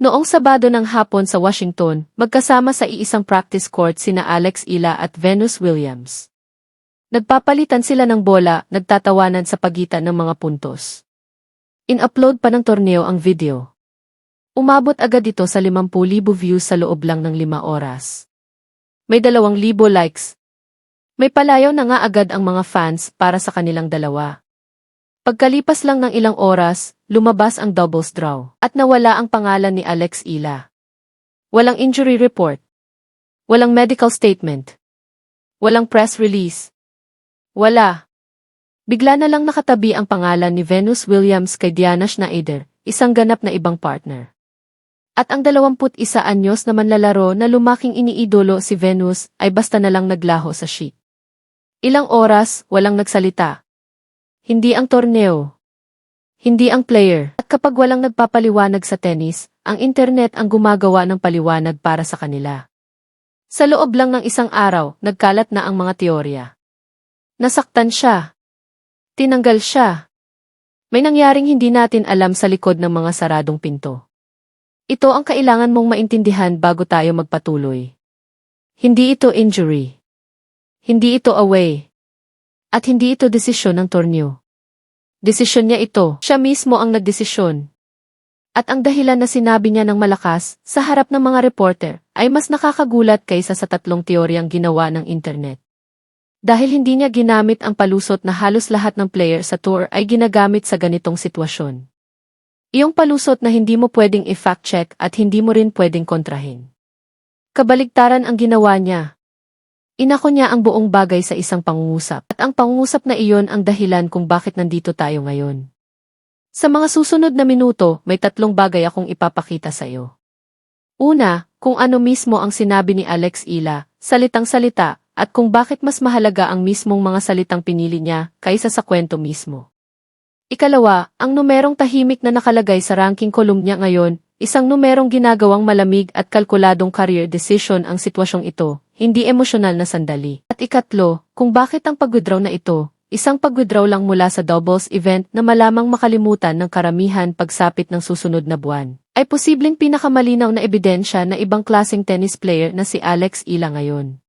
Noong Sabado ng hapon sa Washington, magkasama sa iisang practice court sina Alex Ila at Venus Williams. Nagpapalitan sila ng bola, nagtatawanan sa pagitan ng mga puntos. In-upload pa ng torneo ang video. Umabot agad ito sa 50,000 views sa loob lang ng 5 oras. May 2,000 likes. May palayaw na nga agad ang mga fans para sa kanilang dalawa. Pagkalipas lang ng ilang oras, lumabas ang doubles draw at nawala ang pangalan ni Alex Ila. Walang injury report. Walang medical statement. Walang press release. Wala. Bigla na lang nakatabi ang pangalan ni Venus Williams kay Diana Schneider, isang ganap na ibang partner. At ang 21 anyos na manlalaro na lumaking iniidolo si Venus ay basta na lang naglaho sa sheet. Ilang oras, walang nagsalita. Hindi ang torneo. Hindi ang player. At kapag walang nagpapaliwanag sa tennis, ang internet ang gumagawa ng paliwanag para sa kanila. Sa loob lang ng isang araw, nagkalat na ang mga teorya. Nasaktan siya. Tinanggal siya. May nangyaring hindi natin alam sa likod ng mga saradong pinto. Ito ang kailangan mong maintindihan bago tayo magpatuloy. Hindi ito injury. Hindi ito away. At hindi ito desisyon ng torneo. Desisyon niya ito. Siya mismo ang nagdesisyon. At ang dahilan na sinabi niya ng malakas, sa harap ng mga reporter, ay mas nakakagulat kaysa sa 3 teoryang ginawa ng internet. Dahil hindi niya ginamit ang palusot na halos lahat ng player sa tour ay ginagamit sa ganitong sitwasyon. Iyong palusot na hindi mo pwedeng i-fact check at hindi mo rin pwedeng kontrahin. Kabaligtaran ang ginawa niya. Inako niya ang buong bagay sa isang pangungusap at ang pangungusap na iyon ang dahilan kung bakit nandito tayo ngayon. Sa mga susunod na minuto, may 3 bagay akong ipapakita sa iyo. Una, kung ano mismo ang sinabi ni Alex Ila, salitang salita, at kung bakit mas mahalaga ang mismong mga salitang pinili niya kaysa sa kwento mismo. Ikalawa, ang numerong tahimik na nakalagay sa ranking column niya ngayon, isang numerong ginagawang malamig at kalkuladong career decision ang sitwasyong ito, hindi emosyonal na sandali. At ikatlo, kung bakit ang pag-withdraw na ito, isang pag-withdraw lang mula sa doubles event na malamang makalimutan ng karamihan pagsapit ng susunod na buwan, ay posibleng pinakamalinaw na ebidensya na ibang klaseng tennis player na si Alex Ila ngayon.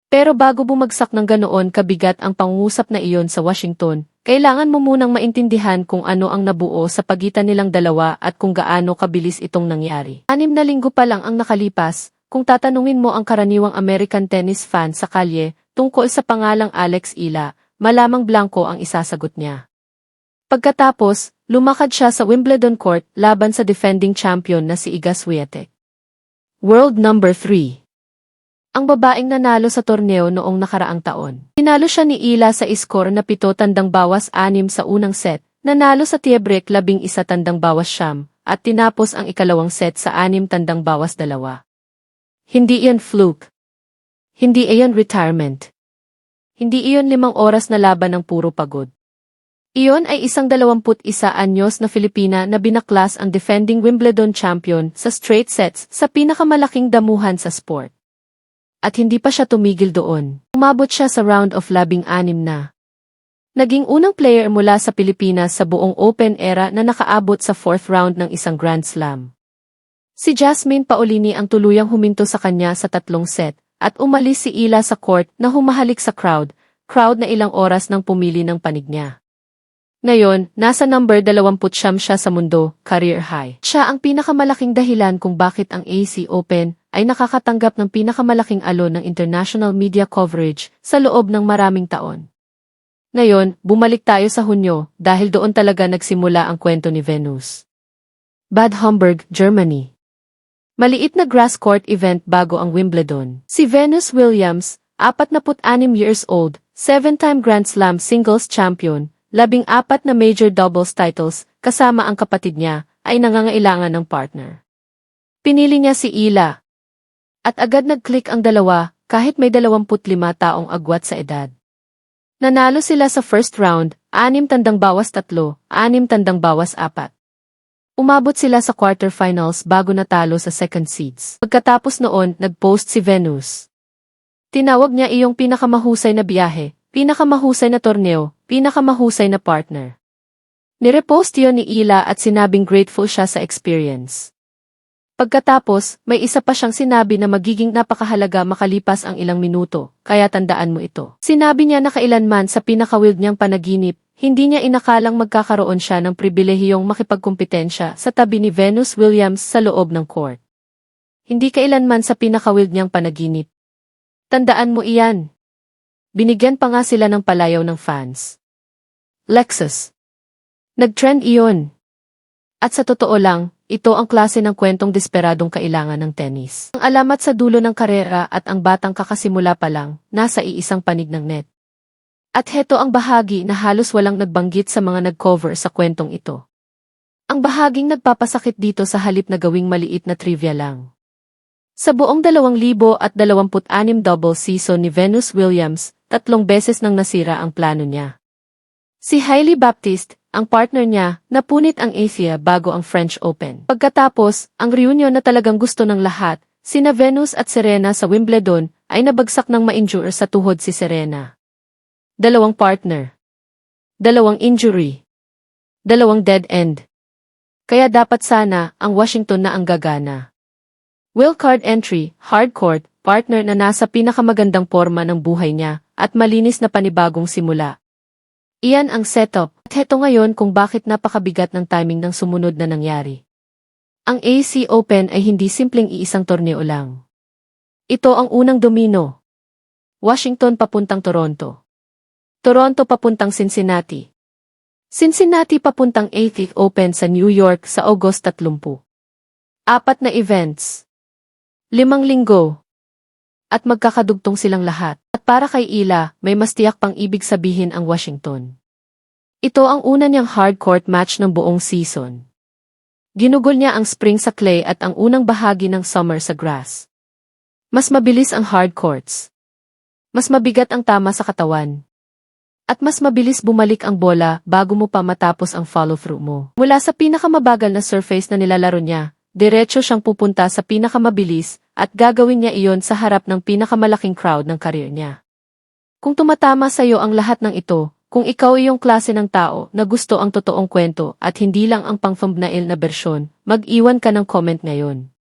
Pero bago bumagsak ng ganoon kabigat ang pangungusap na iyon sa Washington, kailangan mo munang maintindihan kung ano ang nabuo sa pagitan nilang dalawa at kung gaano kabilis itong nangyari. 6 na linggo pa lang ang nakalipas, kung tatanungin mo ang karaniwang American tennis fan sa kalye tungkol sa pangalang Alex Ila, malamang blanko ang isasagot niya. Pagkatapos, lumakad siya sa Wimbledon court laban sa defending champion na si Iga Swiatek. World number 3. Ang babaeng nanalo sa torneo noong nakaraang taon. Tinalo siya ni Ila sa iskor na 7-6 sa unang set, nanalo sa tiebreak 11-9 at tinapos ang ikalawang set sa 6-2. Hindi iyon fluke. Hindi iyon retirement. Hindi iyon 5 oras na laban ng puro pagod. Iyon ay isang 21 anyos na Filipina na binaklas ang defending Wimbledon champion sa straight sets sa pinakamalaking damuhan sa sport. At hindi pa siya tumigil doon. Umabot siya sa round of 16 na. Naging unang player mula sa Pilipinas sa buong Open era na nakaabot sa 4th round ng isang Grand Slam. Si Jasmine Paolini ang tuluyang huminto sa kanya sa 3 set, at umalis si Ila sa court na humahalik sa crowd na ilang oras nang pumili ng panig niya. Ngayon, nasa number 29 siya sa mundo, career high. Siya ang pinakamalaking dahilan kung bakit ang AC Open ay nakakatanggap ng pinakamalaking alon ng international media coverage sa loob ng maraming taon. Ngayon, bumalik tayo sa Hunyo dahil doon talaga nagsimula ang kwento ni Venus. Bad Homburg, Germany. Maliit na grass court event bago ang Wimbledon. Si Venus Williams, 46 years old, 7-time Grand Slam singles champion, 14 na major doubles titles, kasama ang kapatid niya, ay nangangailangan ng partner. Pinili niya si Ila. At agad nag-click ang dalawa, kahit may 25 taong agwat sa edad. Nanalo sila sa first round, 6-3, 6-4. Umabot sila sa quarterfinals bago natalo sa second seeds. Pagkatapos noon, nag-post si Venus. Tinawag niya iyong pinakamahusay na biyahe, pinakamahusay na torneo, pinakamahusay na partner. Nirepost yun ni Ila at sinabing grateful siya sa experience. Pagkatapos, may isa pa siyang sinabi na magiging napakahalaga makalipas ang ilang minuto, kaya tandaan mo ito. Sinabi niya na kailanman sa pinaka-wild niyang panaginip, hindi niya inakalang magkakaroon siya ng pribilehiyong makipagkumpetensya sa tabi ni Venus Williams sa loob ng court. Hindi kailanman sa pinaka-wild niyang panaginip. Tandaan mo iyan. Binigyan pa nga sila ng palayaw ng fans. Lexus. Nag-trend iyon. At sa totoo lang, ito ang klase ng kwentong desperadong kailangan ng tennis. Ang alamat sa dulo ng karera at ang batang kakasimula pa lang, nasa iisang panig ng net. At heto ang bahagi na halos walang nagbanggit sa mga nag-cover sa kwentong ito. Ang bahaging nagpapasakit dito sa halip na gawing maliit na trivia lang. Sa buong 2026 double season ni Venus Williams, 3 beses nang nasira ang plano niya. Si Hailey Baptiste, ang partner niya, napunit ang Asia bago ang French Open. Pagkatapos, ang reunion na talagang gusto ng lahat, sina Venus at Serena sa Wimbledon, ay nabagsak ng ma-injure sa tuhod si Serena. 2 partner. 2 injury. 2 dead end. Kaya dapat sana, ang Washington na ang gagana. Wildcard entry, hardcourt, partner na nasa pinakamagandang forma ng buhay niya, at malinis na panibagong simula. Iyan ang setup, at heto ngayon kung bakit napakabigat ng timing ng sumunod na nangyari. Ang AC Open ay hindi simpleng iisang torneo lang. Ito ang unang domino. Washington papuntang Toronto. Toronto papuntang Cincinnati. Cincinnati papuntang AC Open sa New York sa August 30. 4 na events. 5 linggo. At magkakadugtong silang lahat. At para kay Ila, may mas tiyak pang ibig sabihin ang Washington. Ito ang una niyang hardcourt match ng buong season. Ginugol niya ang spring sa clay at ang unang bahagi ng summer sa grass. Mas mabilis ang hardcourts. Mas mabigat ang tama sa katawan. At mas mabilis bumalik ang bola bago mo pa matapos ang follow-through mo. Mula sa pinakamabagal na surface na nilalaro niya, diretso siyang pupunta sa pinakamabilis at gagawin niya iyon sa harap ng pinakamalaking crowd ng career niya. Kung tumatama sa iyo ang lahat ng ito, kung ikaw ay yung klase ng tao na gusto ang totoong kwento at hindi lang ang pang-thumbnail na bersyon, mag-iwan ka ng comment ngayon.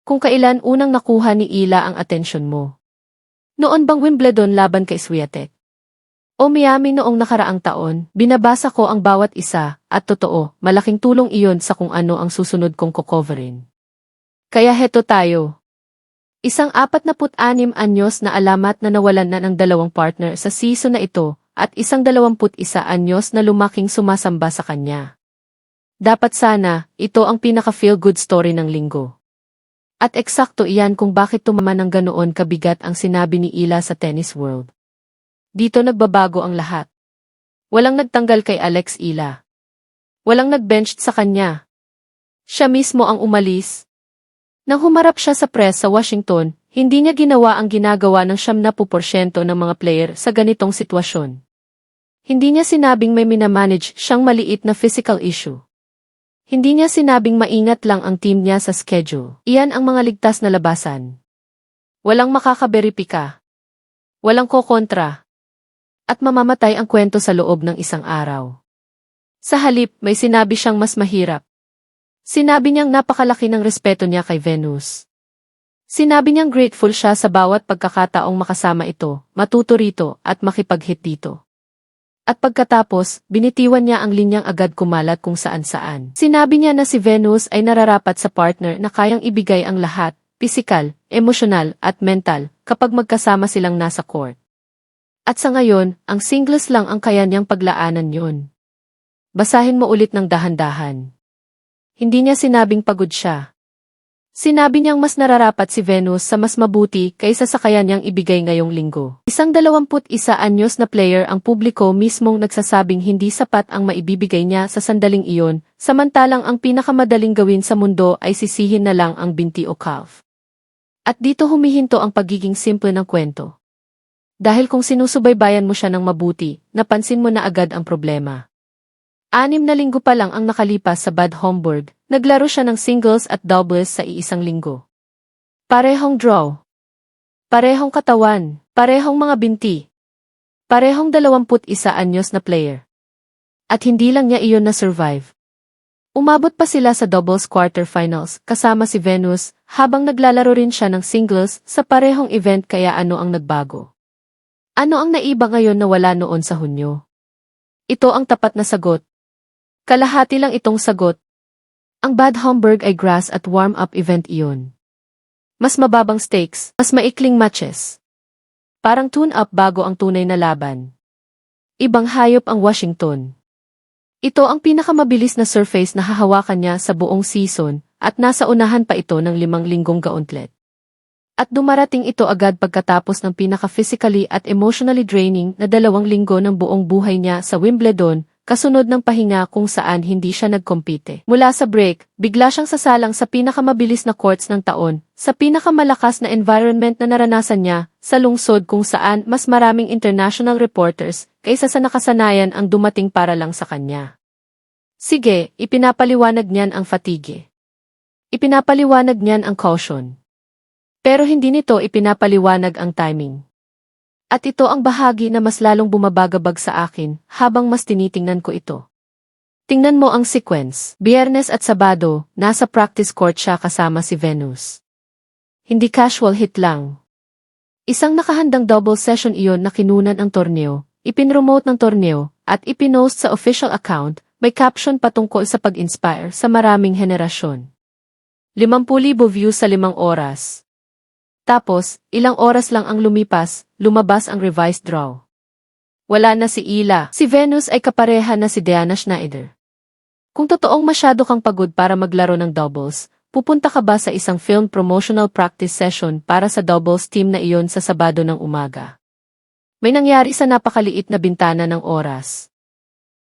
Kung kailan unang nakuha ni Ila ang atensyon mo? Noon bang Wimbledon laban kay Swiatek? O Miami noong nakaraang taon? Binabasa ko ang bawat isa, at totoo, malaking tulong iyon sa kung ano ang susunod kong kukoverin. Kaya heto tayo. Isang 46 anyos na alamat na nawalan na ng 2 partner sa season na ito, at isang 21 anyos na lumaking sumasamba sa kanya. Dapat sana, ito ang pinaka-feel-good story ng linggo. At eksakto iyan kung bakit tumaman ng ganoon kabigat ang sinabi ni Ila sa Tennis World. Dito nagbabago ang lahat. Walang nagtanggal kay Alex Ila. Walang nagbench sa kanya. Siya mismo ang umalis. Nang humarap siya sa press sa Washington, hindi niya ginawa ang ginagawa ng 70% ng mga player sa ganitong sitwasyon. Hindi niya sinabing may minamanage siyang maliit na physical issue. Hindi niya sinabing maingat lang ang team niya sa schedule. Iyan ang mga ligtas na labasan. Walang makakaberipika. Walang kokontra. At mamamatay ang kwento sa loob ng isang araw. Sa halip, may sinabi siyang mas mahirap. Sinabi niyang napakalaki ng respeto niya kay Venus. Sinabi niyang grateful siya sa bawat pagkakataong makasama ito, matuto rito, at makipag-hit dito. At pagkatapos, binitiwan niya ang linyang agad kumalat kung saan-saan. Sinabi niya na si Venus ay nararapat sa partner na kayang ibigay ang lahat, pisikal, emosyonal, at mental, kapag magkasama silang nasa court. At sa ngayon, ang singles lang ang kaya niyang paglaanan yun. Basahin mo ulit ng dahan-dahan. Hindi niya sinabing pagod siya. Sinabi niyang mas nararapat si Venus sa mas mabuti kaysa sa kaya niyang ibigay ngayong linggo. Isang 21 anyos na player ang publiko mismong nagsasabing hindi sapat ang maibibigay niya sa sandaling iyon, samantalang ang pinakamadaling gawin sa mundo ay sisihin na lang ang binti o calf. At dito humihinto ang pagiging simple ng kwento. Dahil kung sinusubaybayan mo siya ng mabuti, napansin mo na agad ang problema. 6 na linggo pa lang ang nakalipas sa Bad Homburg, naglaro siya ng singles at doubles sa iisang linggo. Parehong draw. Parehong katawan, parehong mga binti. Parehong 21 anyos na player. At hindi lang niya iyon na survive. Umabot pa sila sa doubles quarterfinals kasama si Venus habang naglalaro rin siya ng singles sa parehong event kaya ano ang nagbago? Ano ang naiba ngayon na wala noon sa Hunyo? Ito ang tapat na sagot. Kalahati lang itong sagot. Ang Bad Homburg ay grass at warm-up event iyon. Mas mababang stakes, mas maikling matches. Parang tune-up bago ang tunay na laban. Ibang hayop ang Washington. Ito ang pinakamabilis na surface na hahawakan niya sa buong season at nasa unahan pa ito ng 5 linggong gauntlet. At dumarating ito agad pagkatapos ng pinaka-physically at emotionally draining na 2 linggo ng buong buhay niya sa Wimbledon, kasunod ng pahinga kung saan hindi siya nagkompite. Mula sa break, bigla siyang sasalang sa pinakamabilis na courts ng taon, sa pinakamalakas na environment na naranasan niya, sa lungsod kung saan mas maraming international reporters kaysa sa nakasanayan ang dumating para lang sa kanya. Sige, ipinapaliwanag niyan ang fatigue. Ipinapaliwanag niyan ang caution. Pero hindi nito ipinapaliwanag ang timing. At ito ang bahagi na mas lalong bumabagabag sa akin habang mas tinitingnan ko ito. Tingnan mo ang sequence. Biyernes at Sabado, nasa practice court siya kasama si Venus. Hindi casual hit lang. Isang nakahandang double session iyon na kinunan ang torneo, ipinromote ng torneo, at ipinost sa official account, may caption patungkol sa pag-inspire sa maraming henerasyon. 50,000 views sa 5 oras. Tapos, ilang oras lang ang lumipas, lumabas ang revised draw. Wala na si Ila. Si Venus ay kapareha na si Diana Schneider. Kung totoong masyado kang pagod para maglaro ng doubles, pupunta ka ba sa isang film promotional practice session para sa doubles team na iyon sa Sabado ng umaga? May nangyari sa napakaliit na bintana ng oras.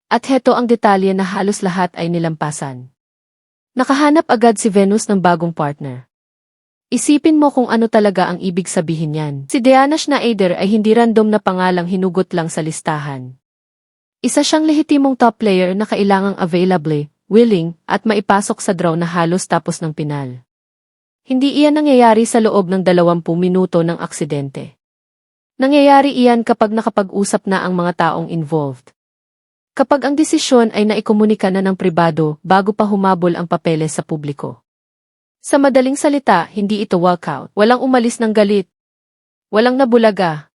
At heto ang detalye na halos lahat ay nilampasan. Nakahanap agad si Venus ng bagong partner. Isipin mo kung ano talaga ang ibig sabihin niyan. Si Diana Schneider ay hindi random na pangalang hinugot lang sa listahan. Isa siyang lehitimong top player na kailangang available, willing, at maipasok sa draw na halos tapos ng pinal. Hindi iyan nangyayari sa loob ng 20 minuto ng aksidente. Nangyayari iyan kapag nakapag-usap na ang mga taong involved. Kapag ang desisyon ay naikomunika na ng pribado bago pa humabol ang papeles sa publiko. Sa madaling salita, hindi ito walkout. Walang umalis ng galit. Walang nabulaga.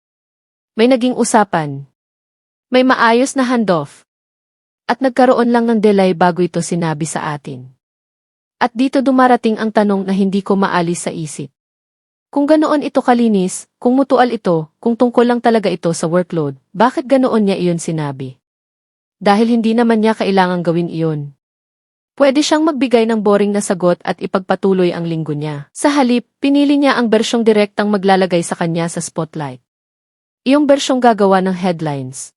May naging usapan. May maayos na handoff. At nagkaroon lang ng delay bago ito sinabi sa atin. At dito dumarating ang tanong na hindi ko maalis sa isip. Kung ganoon ito kalinis, kung mutual ito, kung tungkol lang talaga ito sa workload, bakit ganoon niya iyon sinabi? Dahil hindi naman niya kailangang gawin iyon. Pwede siyang magbigay ng boring na sagot at ipagpatuloy ang linggo niya. Sa halip, pinili niya ang bersyong direktang maglalagay sa kanya sa spotlight. Iyong bersyong gagawa ng headlines.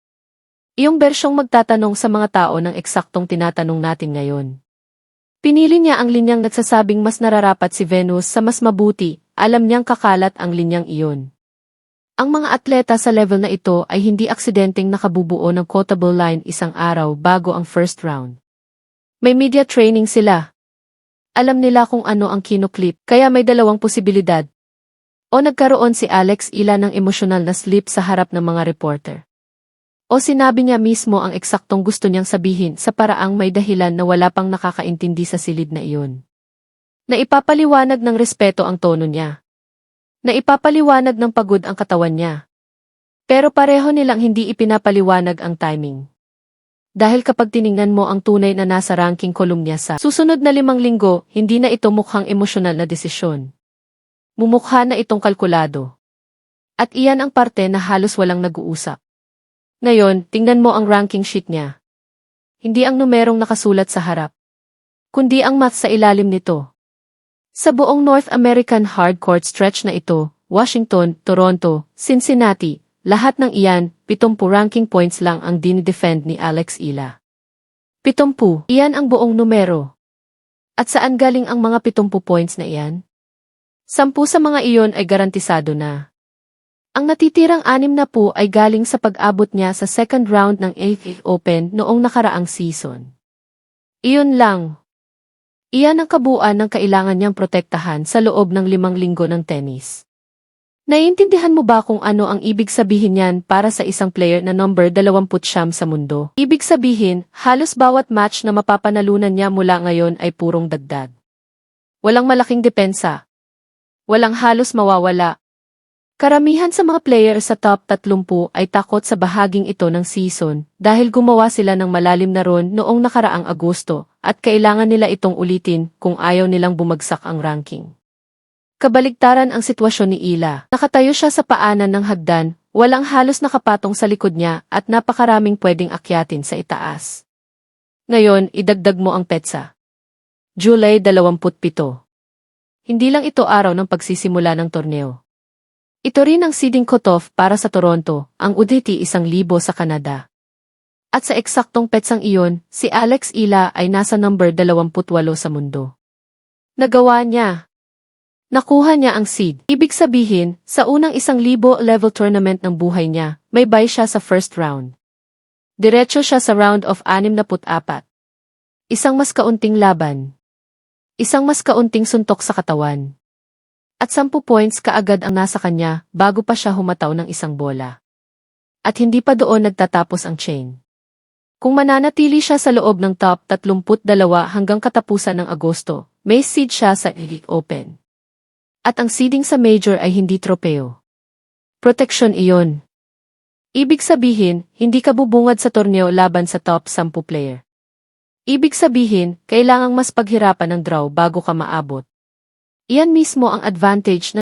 Iyong bersyong magtatanong sa mga tao ng eksaktong tinatanong natin ngayon. Pinili niya ang linyang nagsasabing mas nararapat si Venus sa mas mabuti, alam niyang kakalat ang linyang iyon. Ang mga atleta sa level na ito ay hindi aksidenteng nakabubuo ng quotable line isang araw bago ang first round. May media training sila. Alam nila kung ano ang kinuklip, kaya may 2 posibilidad. O nagkaroon si Alex Ila ng emosyonal na slip sa harap ng mga reporter. O sinabi niya mismo ang eksaktong gusto niyang sabihin sa paraang may dahilan na wala pang nakakaintindi sa silid na iyon. Naipapaliwanag ng respeto ang tono niya. Naipapaliwanag ng pagod ang katawan niya. Pero pareho nilang hindi ipinapaliwanag ang timing. Dahil kapag tiningnan mo ang tunay na nasa ranking column niya sa susunod na 5 linggo, hindi na ito mukhang emosyonal na desisyon. Mumukha na itong kalkulado. At iyan ang parte na halos walang nag-uusap. Ngayon, tingnan mo ang ranking sheet niya. Hindi ang numerong nakasulat sa harap, kundi ang math sa ilalim nito. Sa buong North American hardcourt stretch na ito, Washington, Toronto, Cincinnati, lahat ng iyan, 70 ranking points lang ang dinidefend ni Alex Ila. 70, iyan ang buong numero. At saan galing ang mga 70 points na iyan? 10 sa mga iyon ay garantisado na. Ang natitirang 60 ay galing sa pag-abot niya sa second round ng AFC Open noong nakaraang season. Iyon lang. Iyan ang kabuuan ng kailangan niyang protektahan sa loob ng 5 linggo ng tennis. Naiintindihan mo ba kung ano ang ibig sabihin niyan para sa isang player na number 29 sa mundo? Ibig sabihin, halos bawat match na mapapanalunan niya mula ngayon ay purong dagdag. Walang malaking depensa. Walang halos mawawala. Karamihan sa mga player sa top 30 ay takot sa bahaging ito ng season dahil gumawa sila ng malalim na run noong nakaraang Agosto at kailangan nila itong ulitin kung ayaw nilang bumagsak ang ranking. Kabaligtaran ang sitwasyon ni Ila. Nakatayo siya sa paanan ng hagdan, walang halos nakapatong sa likod niya at napakaraming pwedeng akyatin sa itaas. Ngayon, idagdag mo ang petsa. July 27. Hindi lang ito araw ng pagsisimula ng torneo. Ito rin ang seeding cutoff para sa Toronto, ang UDT 1,000 sa Canada. At sa eksaktong petsang iyon, si Alex Ila ay nasa number 28 sa mundo. Nagawa niya. Nakuha niya ang seed. Ibig sabihin, sa unang 1,000 level tournament ng buhay niya, may bye siya sa first round. Diretso siya sa round of 64. Isang mas kaunting laban. Isang mas kaunting suntok sa katawan. At 10 points kaagad ang nasa kanya bago pa siya humataw ng isang bola. At hindi pa doon nagtatapos ang chain. Kung mananatili siya sa loob ng top 32 hanggang katapusan ng Agosto, may seed siya sa Elite Open. At ang seeding sa major ay hindi tropeo. Proteksyon iyon. Ibig sabihin, hindi ka bubungad sa torneo laban sa top 10 player. Ibig sabihin, kailangang mas paghirapan ng draw bago ka maabot. Iyan mismo ang advantage na